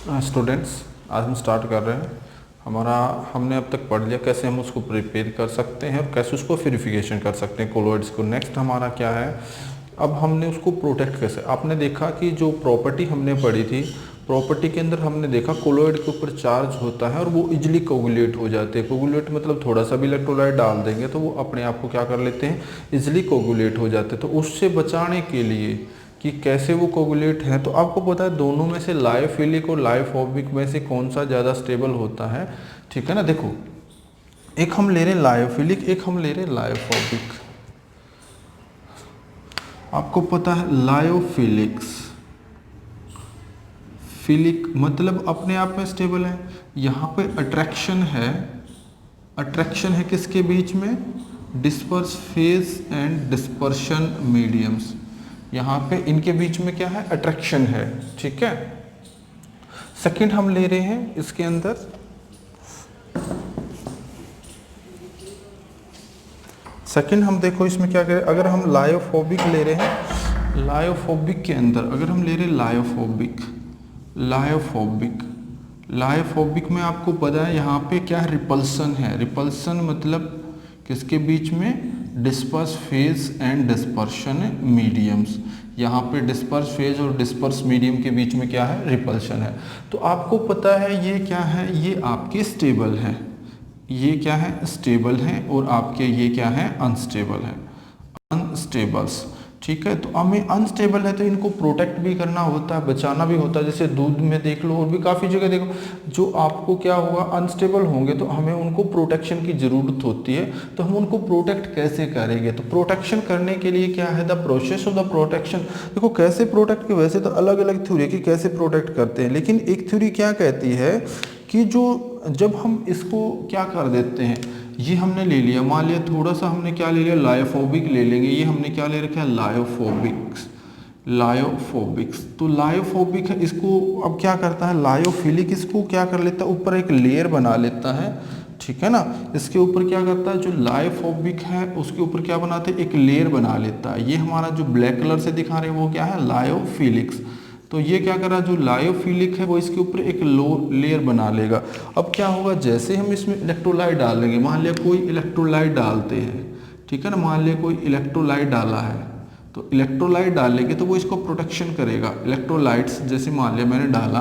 Students, आज हम start कर रहे हैं। हमने अब तक पढ़ लिया कैसे हम उसको प्रिपेयर कर सकते हैं और कैसे उसको प्यूरिफिकेशन कर सकते हैं कोलॉइड्स को। नेक्स्ट हमारा क्या है, अब हमने उसको प्रोटेक्ट कैसे। आपने देखा कि जो प्रॉपर्टी हमने पढ़ी थी, प्रॉपर्टी के अंदर हमने देखा कोलॉइड के ऊपर चार्ज होता है और वो इजिली कोगुलेट हो जाते हैं। कोगुलेट मतलब थोड़ा सा भी इलेक्ट्रोलाइट डाल देंगे तो वो अपने आप को क्या कर लेते हैं, इजिली कोगुलेट हो जाते हैं। तो उससे बचाने के लिए कि कैसे वो कोगुलेट है, तो आपको पता है दोनों में से लायोफिलिक और लायोफोबिक में से कौन सा ज़्यादा स्टेबल होता है। ठीक है ना, देखो एक हम ले रहे हैं लायोफिलिक, एक हम ले रहे हैं लायोफोबिक। आपको पता है लायोफिलिक्स, फिलिक मतलब अपने आप में स्टेबल है। यहाँ पे अट्रैक्शन है, अट्रैक्शन है किसके बीच में, disperse phase and dispersion mediums. यहाँ पे इनके बीच में क्या है, अट्रैक्शन है। ठीक है, सेकंड हम ले रहे हैं इसके अंदर सेकंड हम देखो इसमें क्या करें, अगर हम लायोफोबिक ले रहे हैं, लायोफोबिक के अंदर अगर हम ले रहे हैं लायोफोबिक लायोफोबिक लायोफोबिक में आपको पता है यहाँ पे क्या है, रिपल्सन है। रिपल्सन मतलब किसके बीच में, disperse phase and dispersion mediums. यहाँ पे डिस्पर्स फेज और डिस्पर्स मीडियम के बीच में क्या है, रिपल्शन है। तो आपको पता है ये क्या है, ये आपके स्टेबल है, ये क्या है, स्टेबल है, और आपके ये क्या है, अनस्टेबल है, अनस्टेबल्स। ठीक है, तो हमें अनस्टेबल है तो इनको प्रोटेक्ट भी करना होता है, बचाना भी होता है। जैसे दूध में देख लो और भी काफ़ी जगह देखो, जो आपको क्या होगा, अनस्टेबल होंगे तो हमें उनको प्रोटेक्शन की ज़रूरत होती है। तो हम उनको प्रोटेक्ट कैसे करेंगे, तो प्रोटेक्शन करने के लिए क्या है, the process of the protection. देखो कैसे प्रोटेक्ट के, वैसे तो अलग अलग थ्योरी है कि कैसे प्रोटेक्ट करते हैं, लेकिन एक थ्योरी क्या कहती है कि जो जब हम इसको क्या कर देते हैं, ये हमने ले लिया, मान लिया थोड़ा सा हमने क्या ले लिया, लायोफोबिक ले लेंगे। ये हमने क्या ले रखा है, लायोफोबिक्स, लायोफोबिक्स। तो लायोफोबिक है, इसको अब क्या करता है, लायोफिलिक इसको क्या कर लेता है, ऊपर एक लेयर बना लेता है। ठीक है ना, इसके ऊपर क्या करता है, जो लायोफोबिक है उसके ऊपर क्या बनाते हैं, एक लेयर बना लेता है। ये हमारा जो ब्लैक कलर से दिखा रहे हैं वो क्या है, लायोफिलिक्स। तो ये क्या कर रहा है, जो लायोफिलिक है वो इसके ऊपर एक लो लेयर बना लेगा। अब क्या होगा, जैसे हम इसमें इलेक्ट्रोलाइट डालेंगे, मान लिया कोई इलेक्ट्रोलाइट डालते हैं, ठीक है ना, मान लिया कोई इलेक्ट्रोलाइट डाला है, तो इलेक्ट्रोलाइट डालेंगे तो वो इसको प्रोटेक्शन करेगा। इलेक्ट्रोलाइट्स जैसे मान लिया मैंने डाला,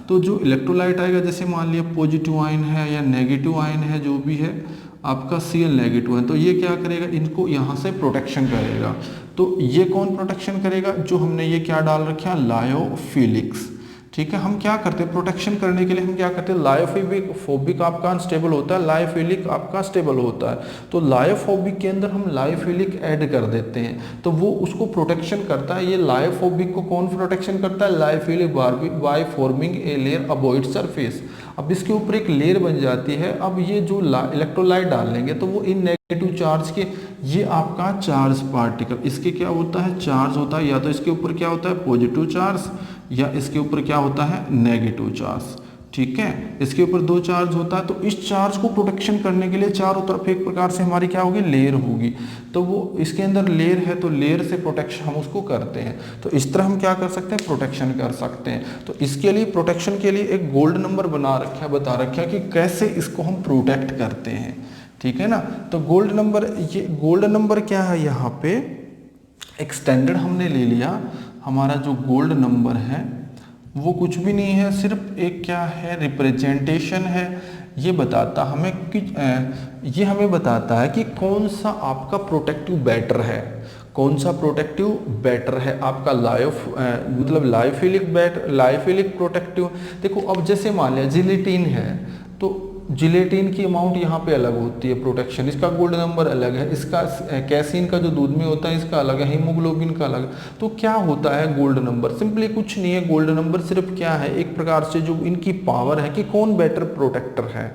तो जो इलेक्ट्रोलाइट आएगा, जैसे मान लिया पॉजिटिव आयन है या नेगेटिव आयन है, जो भी है आपका Cl नेगेटिव है, तो ये क्या करेगा, इनको यहाँ से प्रोटेक्शन करेगा। तो ये कौन प्रोटेक्शन करेगा, जो हमने ये क्या डाल रखा है, लायोफिलिक्स। ठीक है, हम क्या करते हैं प्रोटेक्शन करने के लिए, हम क्या करते हैं, लायोफोबिक फोबिक आपका अनस्टेबल होता है, लायोफिलिक आपका स्टेबल होता है। तो लायोफोबिक के अंदर हम लायोफिलिक ऐड कर देते हैं तो वो उसको प्रोटेक्शन करता है। ये लायोफोबिक को कौन प्रोटेक्शन करता है, lyophilic by forming a layer avoid surface. अब इसके ऊपर एक लेयर बन जाती है। अब ये जो इलेक्ट्रोलाइट डाल लेंगे तो वो इन नेगेटिव चार्ज के, ये आपका चार्ज पार्टिकल, इसके क्या होता है, चार्ज होता है, या तो इसके ऊपर क्या होता है, पॉजिटिव चार्ज, या इसके ऊपर क्या होता है, नेगेटिव चार्ज। ठीक है, इसके ऊपर दो चार्ज होता है। तो इस चार्ज को प्रोटेक्शन करने के लिए चारों तरफ एक प्रकार से हमारी क्या होगी, लेयर होगी। तो वो इसके अंदर लेयर है, तो लेयर से प्रोटेक्शन हम उसको करते हैं। तो इस तरह हम क्या कर सकते हैं, प्रोटेक्शन कर सकते हैं। तो इसके लिए प्रोटेक्शन के लिए एक गोल्ड नंबर बना रखा है, बता रखा है कि कैसे इसको हम प्रोटेक्ट करते हैं। ठीक है ना, तो गोल्ड नंबर, ये गोल्ड नंबर क्या है, यहाँ पे एक स्टैंडर्ड हमने ले लिया। हमारा जो गोल्ड नंबर है वो कुछ भी नहीं है, सिर्फ एक क्या है, रिप्रेजेंटेशन है। ये बताता हमें कि ये हमें बताता है कि कौन सा आपका प्रोटेक्टिव बैटर है, कौन सा प्रोटेक्टिव बैटर है आपका मतलब लायोफिलिक बैटर, लायोफिलिक प्रोटेक्टिव। देखो अब जैसे मान लिया जिलेटिन है, तो जिलेटिन की अमाउंट यहाँ पे अलग होती है प्रोटेक्शन, इसका गोल्ड नंबर अलग है, इसका कैसीन का जो दूध में होता है इसका अलग है, हीमोग्लोबिन का अलग। तो क्या होता है गोल्ड नंबर, सिंपली कुछ नहीं है, गोल्ड नंबर सिर्फ क्या है, एक प्रकार से जो इनकी पावर है कि कौन बेटर प्रोटेक्टर है।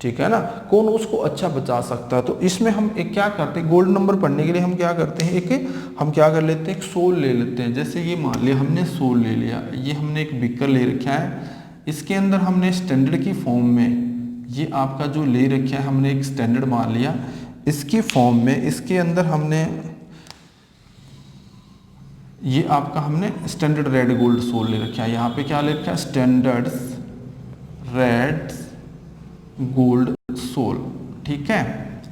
ठीक है ना, कौन उसको अच्छा बचा सकता है। तो इसमें हम एक क्या करते हैं, गोल्ड नंबर पढ़ने के लिए हम क्या करते हैं, एक हम क्या कर लेते हैं, एक सोल ले लेते हैं। जैसे ये मान लिया हमने सोल ले लिया, ये हमने एक बीकर ले रखा है, इसके अंदर हमने स्टैंडर्ड की फॉर्म में ये आपका जो ले रखा है हमने एक स्टैंडर्ड मान लिया, इसकी फॉर्म में इसके अंदर हमने ये आपका हमने स्टैंडर्ड रेड गोल्ड सोल ले रखा है। यहाँ पे क्या ले रखा है, स्टैंडर्ड रेड गोल्ड सोल, ठीक है,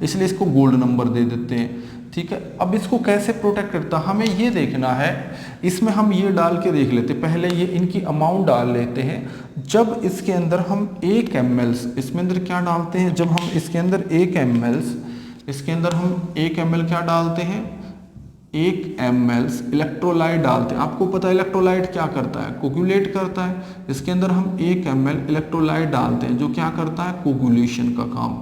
इसलिए इसको गोल्ड नंबर दे देते हैं, ठीक है। अब इसको कैसे प्रोटेक्ट करता है हमें ये देखना है, इसमें हम ये डाल के देख लेते, पहले ये इनकी अमाउंट डाल लेते हैं। जब इसके अंदर हम 1 ml, इसमें अंदर क्या डालते हैं, जब हम इसके अंदर 1 ml, इसके अंदर हम 1 ml क्या डालते हैं, 1 ml इलेक्ट्रोलाइट डालते हैं। आपको पता है इलेक्ट्रोलाइट क्या करता है, कोगुलेट करता है। इसके अंदर हम 1 ml इलेक्ट्रोलाइट डालते हैं जो क्या करता है, कोगुलेशन का काम,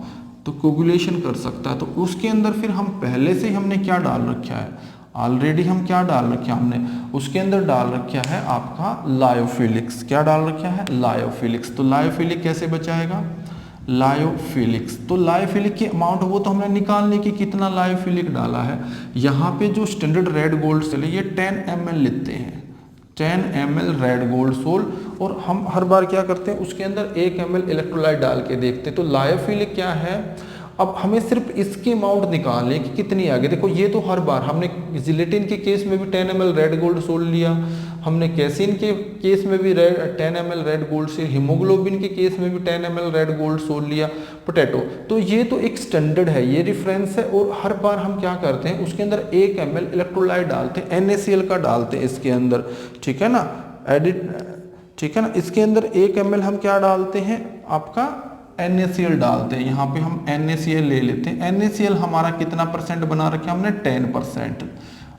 तो कोगुलेशन कर सकता है। तो उसके अंदर फिर हम पहले से ही हमने क्या डाल रखा है, ऑलरेडी हम क्या डाल रखा है, हमने उसके अंदर डाल रखा है आपका लायोफिलिक्स। क्या डाल रखा है, लायोफिलिक्स। तो लायोफिलिक कैसे बचाएगा, लायोफिलिक्स। तो लायोफिलिक की अमाउंट वो तो हमने निकालने की कितना लायोफिलिक डाला है। यहाँ पे जो स्टैंडर्ड रेड गोल्ड सोल है ये 10 ml लेते हैं, 10 ml रेड गोल्ड सोल, और हम हर बार क्या करते हैं उसके अंदर 1 ml इलेक्ट्रोलाइट डाल के देखते हैं। तो लायोफिलिक क्या है, अब हमें सिर्फ इसकी अमाउंट निकालने की कितनी आ गई। देखो ये तो हर बार हमने जिलेटिन के केस में भी 10 ml रेड गोल्ड सोल लिया, हमने कैसिन के केस में भी 10 ml red gold soul, haemoglobin के केस में भी 10 ml रेड गोल्ड सोल लिया, पोटैटो। तो ये तो एक स्टैंडर्ड है, ये रेफरेंस है, और हर बार हम क्या करते हैं उसके अंदर 1 ml इलेक्ट्रोलाइट डालते हैं, NaCl का डालते हैं इसके अंदर, ठीक है ना, एडिट, ठीक है ना। इसके अंदर 1 ml हम क्या डालते हैं, आपका NaCl डालते हैं। यहाँ पे हम NaCl ले लेते हैं। NaCl हमारा कितना परसेंट बना रखे हमने, 10%,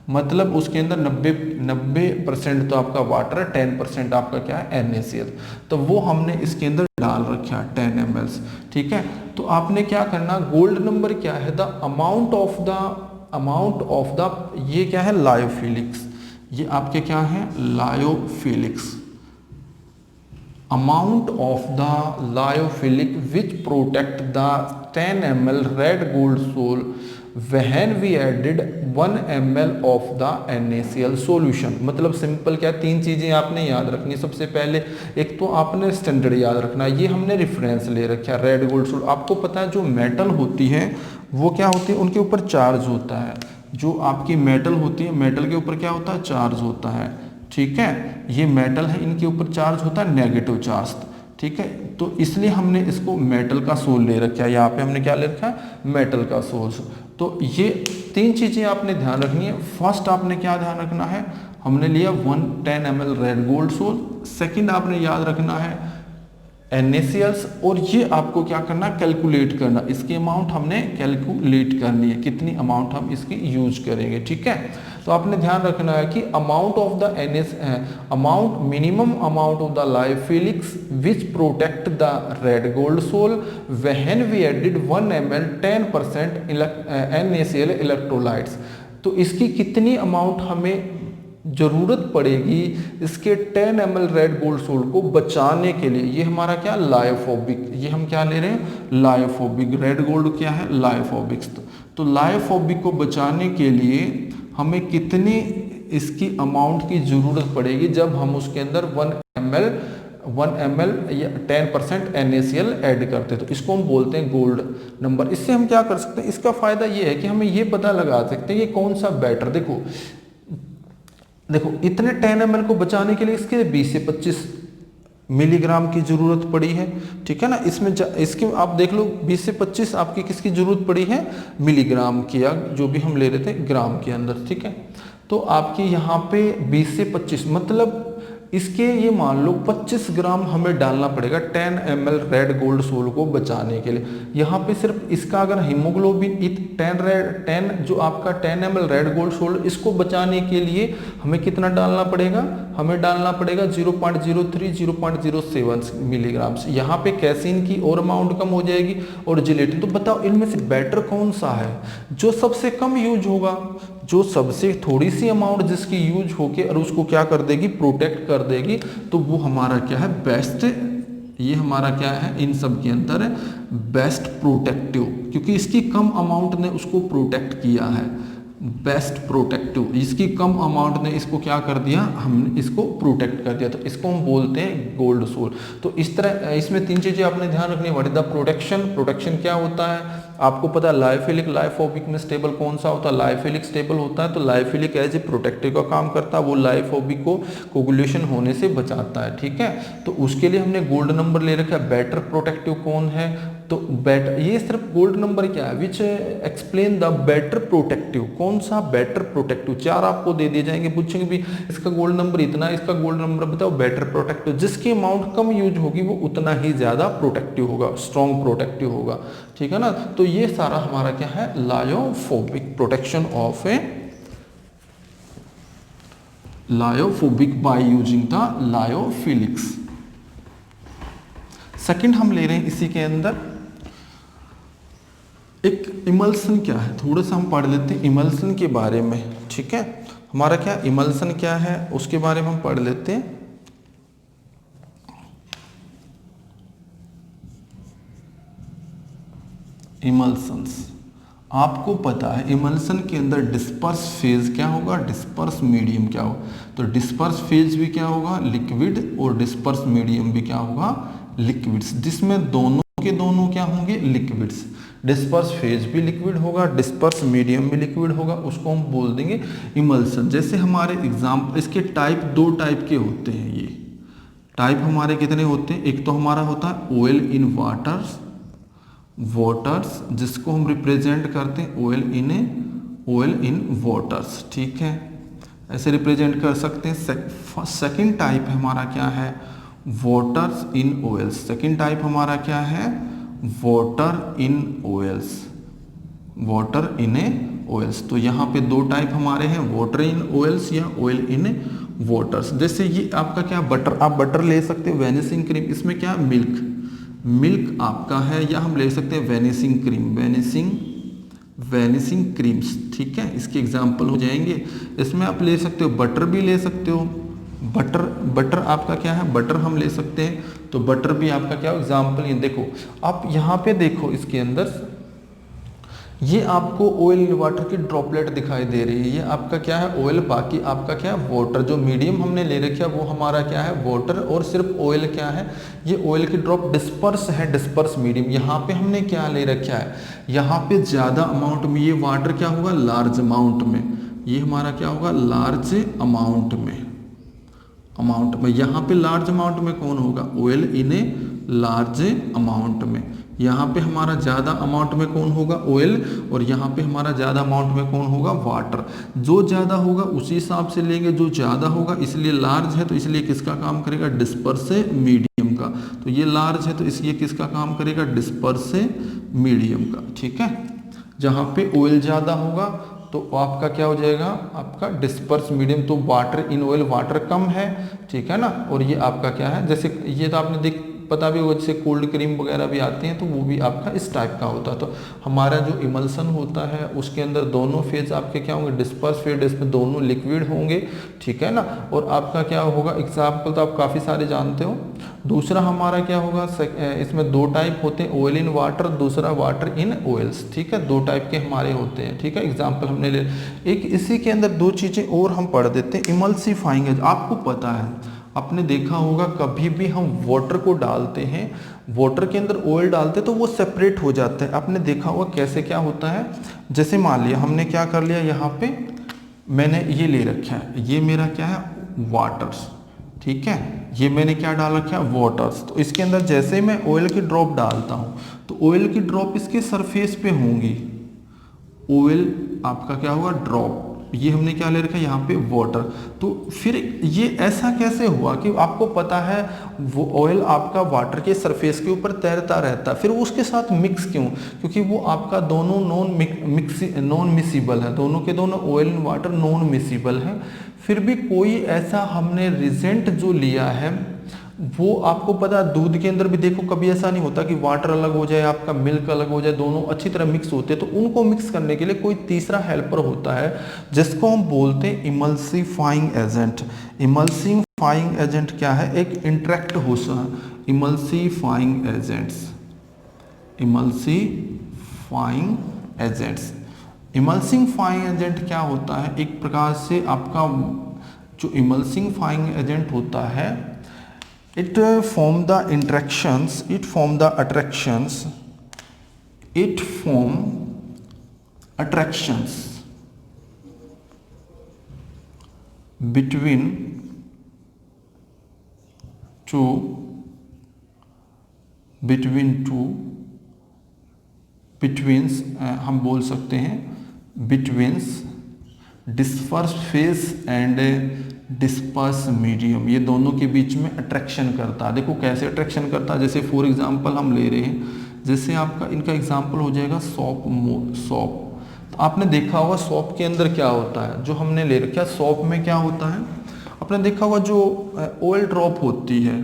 मतलब उसके अंदर 90% तो आपका वाटर है, 10% आपका क्या है, NaCl। तो वो हमने इसके अंदर डाल रखा है 10 ml, ठीक है। तो आपने क्या करना, गोल्ड नंबर क्या है, द अमाउंट ऑफ द ये क्या है, लायोफिलिक्स, ये आपके क्या है, लायोफिलिक्स, amount of the lyophilic which protect the 10 ml red gold sol when we added 1 ml of the NaCl solution। मतलब सिंपल क्या, 3 चीजें आपने याद रखनी है। सबसे पहले एक तो आपने स्टैंडर्ड याद रखना है, ये हमने रेफरेंस ले रखा है रेड गोल्ड सोल। आपको पता है जो मेटल होती है वो क्या होती है, उनके ऊपर चार्ज होता है। जो आपकी मेटल होती है, मेटल के ऊपर क्या होता है, चार्ज होता है, ठीक है। ये मेटल है, इनके ऊपर चार्ज होता है नेगेटिव चार्ज, ठीक है। तो इसलिए हमने इसको मेटल का सोल ले रखा है, यहाँ पे हमने क्या ले रखा है, मेटल का सोल। तो ये 3 चीजें आपने ध्यान रखनी है। फर्स्ट आपने क्या ध्यान रखना है, हमने लिया 10 ml red gold soul. Second आपने याद रखना है NaCl, और ये आपको क्या करना, कैलकुलेट करना, इसकी अमाउंट हमने कैलकुलेट करनी है, कितनी अमाउंट हम इसकी यूज करेंगे, ठीक है। तो आपने ध्यान रखना है कि amount of the minimum amount of the lyophilics which protect the red gold sol when we added 1 ml 10% NaCl electrolytes. तो इसकी कितनी अमाउंट हमें जरूरत पड़ेगी इसके 10 ml रेड गोल्ड सोल को बचाने के लिए। ये हमारा क्या, लायोफोबिक, ये हम क्या ले रहे हैं, लायोफोबिक, रेड गोल्ड क्या है, लायोफोबिक्स। तो लायोफोबिक को बचाने के लिए हमें कितनी इसकी अमाउंट की जरूरत पड़ेगी, जब हम उसके अंदर 1 ml या 10% NaCl ऐड करते हैं। तो इसको हम बोलते हैं गोल्ड नंबर। इससे हम क्या कर सकते हैं, इसका फायदा ये है कि हमें ये पता लगा सकते हैं कि कौन सा बेटर। देखो इतने 10 ml को बचाने के लिए इसके 20 से 25 मिलीग्राम की जरूरत पड़ी है, ठीक है ना। इसमें इसके आप देख लो 20 से 25 आपकी किसकी जरूरत पड़ी है, मिलीग्राम की, या जो भी हम ले रहे थे ग्राम के अंदर, ठीक है। तो आपकी यहाँ पे 20 से 25 मतलब इसके ये मान लो 25 ग्राम हमें डालना पड़ेगा 10 ml रेड गोल्ड सोल को बचाने के लिए। यहाँ पे सिर्फ इसका अगर हीमोग्लोबिन 10 जो आपका 10 ml रेड गोल्ड सोल, इसको बचाने के लिए हमें कितना डालना पड़ेगा, हमें डालना पड़ेगा 0.03 0.07 मिलीग्राम। यहाँ पे कैसिन की और अमाउंट कम हो जाएगी और जिलेटिन। तो बताओ इनमें से बेटर कौन सा है, जो सबसे कम यूज होगा, जो सबसे थोड़ी सी अमाउंट जिसकी यूज होके और उसको क्या कर देगी, प्रोटेक्ट कर देगी, तो वो हमारा क्या है, बेस्ट। ये हमारा क्या है, इन सब के अंदर है बेस्ट प्रोटेक्टिव, क्योंकि इसकी कम अमाउंट ने उसको प्रोटेक्ट किया है। बेस्ट प्रोटेक्टिव, इसकी कम अमाउंट ने इसको क्या कर दिया, हमने इसको प्रोटेक्ट कर दिया, तो इसको हम बोलते हैं गोल्ड सोल। तो इस तरह इसमें 3 चीजें आपने ध्यान रखनी। What is the protection, protection क्या होता है, आपको पता है लायोफिलिक लायोफोबिक में स्टेबल कौन सा होता है, लायोफिलिक स्टेबल होता है, तो लायोफिलिक एज ए प्रोटेक्टिव का काम करता है, वो लायोफोबिक को कोगुलेशन होने से बचाता है, ठीक है। तो उसके लिए हमने गोल्ड नंबर ले रखा है। बेटर प्रोटेक्टिव कौन है, तो बेटर, ये सिर्फ गोल्ड नंबर क्या है, which explain the better protective, कौन सा बेटर प्रोटेक्टिव, 4 आपको दे दिए जाएंगे, पूछेंगे भी इसका गोल्ड नंबर इतना, इसका गोल्ड नंबर बताओ, बेटर प्रोटेक्टिव, जिसकी अमाउंट कम यूज होगी वो उतना ही ज्यादा प्रोटेक्टिव होगा, स्ट्रॉन्ग प्रोटेक्टिव होगा, ठीक है ना। तो ये सारा हमारा क्या है, lyophobic, protection of a lyophobic by using the lyophilics. Second हम ले रहे हैं इसी के अंदर एक इमल्सन क्या है, थोड़ा सा हम पढ़ लेते हैं इमल्सन के बारे में, ठीक है। हमारा क्या इमल्सन क्या है उसके बारे में हम पढ़ लेते हैं। इमल्सन्स, आपको पता है इमल्सन के अंदर डिस्पर्स फेज क्या होगा, डिस्पर्स मीडियम क्या होगा, तो डिस्पर्स फेज भी क्या होगा, लिक्विड, और डिस्पर्स मीडियम भी क्या होगा, लिक्विड्स, जिसमें दोनों के दोनों क्या होंगे, लिक्विड्स। डिस्पर्स फेज भी लिक्विड होगा, डिस्पर्स मीडियम भी लिक्विड होगा, उसको हम बोल देंगे इमल्सन। जैसे हमारे एग्जाम्पल, इसके टाइप 2 टाइप के होते हैं, ये टाइप हमारे कितने होते हैं, एक तो हमारा होता है ऑयल इन वाटर्स, वाटर्स जिसको हम रिप्रेजेंट करते हैं ऑयल इन वाटर्स, ठीक है, ऐसे रिप्रेजेंट कर सकते हैं। सेकंड टाइप हमारा क्या है, वाटर्स इन ऑयल्स, सेकंड टाइप हमारा क्या है, water in oils, water in oils. तो यहाँ पे 2 टाइप हमारे हैं, वाटर इन ऑयल्स या ऑयल इन वाटर्स। जैसे ये आपका क्या बटर, आप बटर ले सकते हो, वेनिसिंग क्रीम, इसमें क्या मिल्क, मिल्क आपका है, या हम ले सकते हैं वेनिसिंग क्रीम, वेनिसिंग क्रीम्स, ठीक है, इसके एग्जाम्पल हो जाएंगे। इसमें आप ले सकते हो, बटर भी ले सकते हो, बटर आपका क्या है, बटर हम ले सकते हैं, तो बटर भी आपका क्या एग्जाम्पल। ये देखो आप यहाँ पे देखो, इसके अंदर ये आपको ऑयल इन वाटर की ड्रॉपलेट दिखाई दे रही है, ये आपका क्या है ऑयल, बाकी आपका क्या है वाटर। जो मीडियम हमने ले रखा है वो हमारा क्या है वाटर, और सिर्फ ऑयल क्या है, ये ऑयल की ड्रॉप डिस्पर्स है, डिस्पर्स मीडियम। यहाँ पे हमने क्या ले रखा है, यहाँ पे ज्यादा अमाउंट में, ये वाटर क्या होगा लार्ज अमाउंट में, ये हमारा क्या होगा लार्ज अमाउंट में, यहाँ पे लार्ज अमाउंट में कौन होगा, oil in a large amount में। यहाँ पे हमारा ज़्यादा अमाउंट में कौन होगा, ऑयल, और यहाँ पे हमारा ज़्यादा अमाउंट में कौन होगा, वाटर। जो ज़्यादा होगा उसी हिसाब से लेंगे, जो ज़्यादा होगा इसलिए लार्ज है तो इसलिए किसका काम करेगा, डिस्पर्स मीडियम का। तो ये लार्ज है तो इसलिए किसका काम करेगा, डिस्पर्स मीडियम का, ठीक है। जहाँ पे ऑयल ज़्यादा होगा तो आपका क्या हो जाएगा, आपका डिस्पर्स मीडियम, तो वाटर इन ऑयल, वाटर कम है, ठीक है ना। और ये आपका क्या है, जैसे ये तो आपने पता भी होगा, जैसे कोल्ड क्रीम वगैरह भी आती हैं, तो वो भी आपका इस टाइप का होता है। तो हमारा जो इमल्सन होता है उसके अंदर दोनों फेज आपके क्या होंगे, डिस्पर्स फेज, इसमें दोनों लिक्विड होंगे, ठीक है ना। और आपका क्या होगा, एग्जाम्पल तो आप काफ़ी सारे जानते हो। दूसरा हमारा क्या होगा, इसमें 2 टाइप होते हैं, ऑयल इन वाटर, दूसरा वाटर इन ऑयल्स, ठीक है, 2 टाइप के हमारे होते हैं, ठीक है। एग्जाम्पल हमने ले एक, इसी के अंदर 2 चीज़ें और हम पढ़ देते हैं। इमल्सिफाइंग एजेंट, आपको पता है, आपने देखा होगा कभी भी हम वाटर को डालते हैं, वाटर के अंदर ऑयल डालते हैं तो वो सेपरेट हो जाता है। आपने देखा होगा कैसे क्या होता है, जैसे मान लिया हमने क्या कर लिया, यहाँ पे मैंने ये ले रखा है, ये मेरा क्या है वाटर्स, ठीक है, ये मैंने क्या डाल रखा है वाटर्स। तो इसके अंदर जैसे मैं ऑयल की ड्रॉप डालता हूँ तो ऑयल की ड्रॉप इसके सरफेस पे होंगी, ऑयल आपका क्या होगा ड्रॉप, ये हमने क्या ले रखा है यहाँ पे वाटर। तो फिर ये ऐसा कैसे हुआ कि आपको पता है वो ऑयल आपका वाटर के सरफेस के ऊपर तैरता रहता है, फिर वो उसके साथ मिक्स क्यों, क्योंकि वो आपका दोनों नॉन मिसिबल है, दोनों के दोनों oil and water non miscible है। फिर भी कोई ऐसा हमने रिजेंट जो लिया है, वो आपको पता दूध के अंदर भी देखो कभी ऐसा नहीं होता कि वाटर अलग हो जाए, आपका मिल्क अलग हो जाए, दोनों अच्छी तरह मिक्स होते हैं। तो उनको मिक्स करने के लिए कोई तीसरा हेल्पर होता है जिसको हम बोलते हैं इमल्सिफाइंग एजेंट। इमल्सिफाइंग एजेंट क्या है, एक इंटरेक्ट होता है, emulsifying agents, emulsifying agents. Emulsifying agent क्या होता है, एक प्रकार से आपका जो इमल्सिफाइंग एजेंट होता है, it form the interactions, it form the attractions, it form attractions between two betweens हम बोल सकते हैं betweens disperse phase and disperse medium, ये दोनों के बीच में अट्रैक्शन करता है। देखो कैसे अट्रैक्शन करता है, जैसे फॉर एग्जांपल हम ले रहे हैं, जैसे आपका इनका एग्जांपल हो जाएगा सॉप। तो आपने देखा होगा सॉप के अंदर क्या होता है, जो हमने ले रखा सॉप में क्या होता है, आपने देखा होगा जो ऑयल ड्रॉप होती है,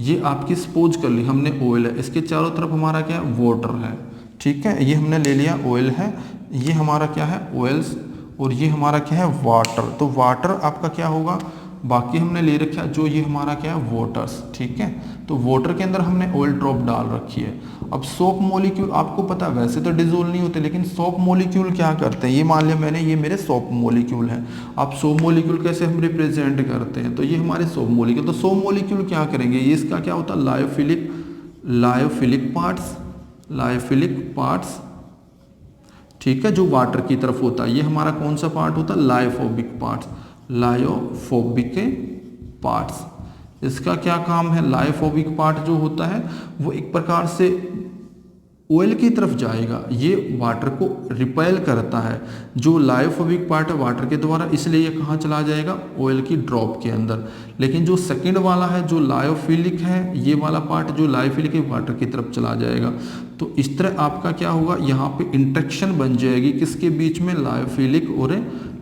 ये आपकी सपोज कर ली हमने ऑयल है, इसके चारों तरफ हमारा क्या है, वाटर है, ठीक है, ये हमने ले लिया ऑयल है, ये हमारा क्या है ऑयल्स, और ये हमारा क्या है वाटर। तो वाटर आपका क्या होगा, बाकी हमने ले रखा जो ये हमारा क्या है वाटर्स, ठीक है। तो वाटर के अंदर हमने ऑयल ड्रॉप डाल रखी है। अब सोप मॉलिक्यूल आपको पता है वैसे तो डिजोल्व नहीं होते, लेकिन सोप मॉलिक्यूल क्या करते हैं, ये मान लिया मैंने ये मेरे सोप मॉलिक्यूल है। अब सोप मॉलिक्यूल कैसे हम रिप्रेजेंट करते हैं, तो ये हमारे सोप मॉलिक्यूल, तो सोप मॉलिक्यूल क्या करेंगे, ये इसका क्या होता है लायोफिलिक पार्ट्स, ठीक है, जो वाटर की तरफ होता है, ये हमारा कौन सा पार्ट होता है, लायोफोबिक पार्ट्स। इसका क्या काम है, लायोफोबिक पार्ट जो होता है वो एक प्रकार से ऑयल की तरफ जाएगा, ये वाटर को रिपेल करता है। जो लायोफोबिक पार्ट है वाटर के द्वारा, इसलिए ये कहाँ चला जाएगा, ऑयल की ड्रॉप के अंदर। लेकिन जो सेकंड वाला है जो लायोफिलिक है, ये वाला पार्ट जो लायोफिलिक है वाटर की तरफ चला जाएगा। तो इस तरह आपका क्या होगा, यहाँ पे इंटरेक्शन बन जाएगी किसके बीच में, लायोफिलिक और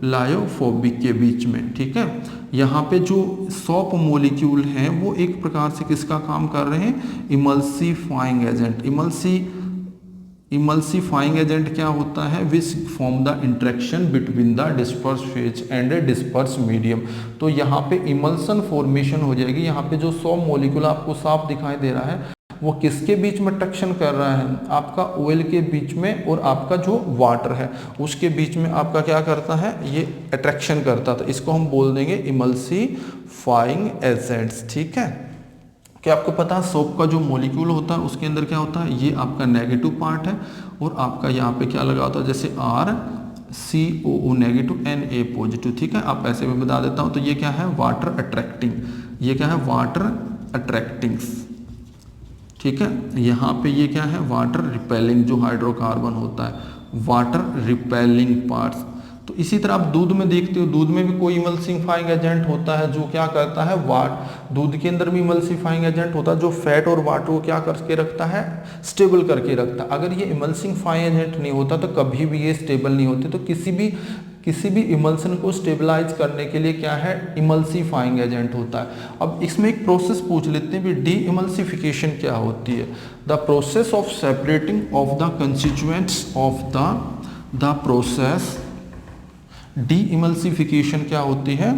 लायोफोबिक के बीच में, ठीक है। यहाँ पे जो सोप मॉलिक्यूल हैं वो एक प्रकार से किसका काम कर रहे हैं, इमल्सिफाइंग एजेंट। इमल्सिफाइंग एजेंट क्या होता है, which form the interaction between the disperse phase and disperse medium. तो यहाँ पे इमल्सन फॉर्मेशन हो जाएगी। यहाँ पे जो सोप मॉलिक्यूल आपको साफ दिखाई दे रहा है वो किसके बीच में अट्रैक्शन कर रहा है, आपका ऑयल के बीच में और आपका जो वाटर है उसके बीच में आपका क्या करता है, ये अट्रैक्शन करता था। इसको हम बोल देंगे इमल्सिफाइंग एजेंट्स, ठीक है। क्या आपको पता है सोप का जो मॉलिक्यूल होता है उसके अंदर क्या होता है, ये आपका नेगेटिव पार्ट है और आपका यहाँ पे क्या लगा होता है, जैसे RCOO नेगेटिव Na पॉजिटिव, ठीक है। आप ऐसे में बता देता हूँ, तो ये क्या है, वाटर अट्रैक्टिंग, ये क्या है, वाटर अट्रैक्टिंग्स, ठीक है। यहाँ पे ये क्या है, वाटर रिपेलिंग, जो हाइड्रोकार्बन होता है वाटर रिपेलिंग पार्ट्स। तो इसी तरह आप दूध में देखते हो, दूध में भी कोई इमल्सिफाइंग एजेंट होता है जो क्या करता है, दूध के अंदर भी इमल्सिफाइंग एजेंट होता है जो फैट और वाटर को क्या करके रखता है, स्टेबल करके रखता है। अगर ये इमल्सिफाइंग एजेंट नहीं होता तो कभी भी ये स्टेबल नहीं होते। तो किसी भी इमल्सन को स्टेबलाइज करने के लिए क्या है, इमल्सिफाइंग एजेंट होता है। अब इसमें एक प्रोसेस पूछ लेते हैं भी डी इमल्सिफिकेशन क्या होती है, the process of separating of the constituents of the process. D emulsification क्या होती है,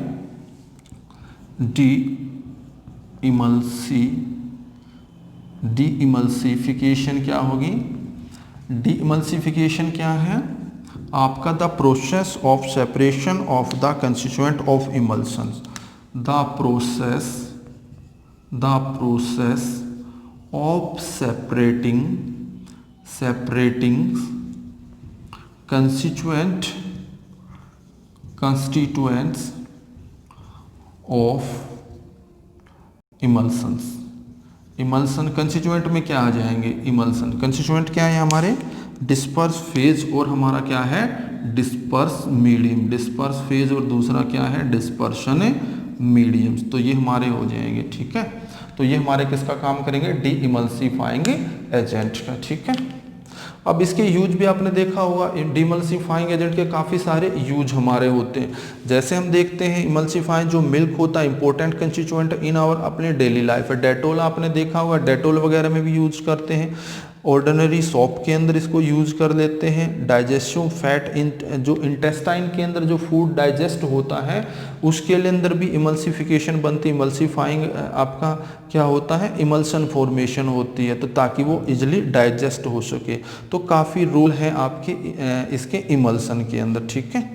डी इमल्सिफिकेशन क्या होगी, डी इमल्सिफिकेशन क्या है, आपका the process of separation of the constituent of emulsions, the process of separating constituents of emulsions. Emulsion constituent में क्या आ जाएंगे, इमल्सन कंस्टिट्यूएंट क्या है हमारे, डिस्पर्स फेज और हमारा क्या है, डिस्पर्स मीडियम। डिस्पर्स फेज और दूसरा क्या है, डिस्पर्शन मीडियम्स। तो ये हमारे हो जाएंगे, ठीक है। तो ये हमारे किसका काम करेंगे, डी इमल्सिफाइंग एजेंट का, ठीक है। अब इसके यूज भी आपने देखा होगा, डिमल्सिफाइंग एजेंट के काफ़ी सारे यूज हमारे होते हैं। जैसे हम देखते हैं इमल्सिफाइंग जो मिल्क होता है इंपॉर्टेंट कंस्टिट्यूएंट इन आवर अपने डेली लाइफ है। डेटोल आपने देखा होगा, डेटोल वगैरह में भी यूज करते हैं। ऑर्डिनरी सॉप के अंदर इसको यूज़ कर लेते हैं। डाइजेस्टिव फैट जो इंटेस्टाइन के अंदर जो फूड डाइजेस्ट होता है उसके अंदर भी इमल्सिफिकेशन बनती है, इमल्सीफाइंग आपका क्या होता है, इमल्सन फॉर्मेशन होती है, तो ताकि वो इजिली डाइजेस्ट हो सके। तो काफ़ी रोल है आपके इसके इमल्सन के अंदर, ठीक है।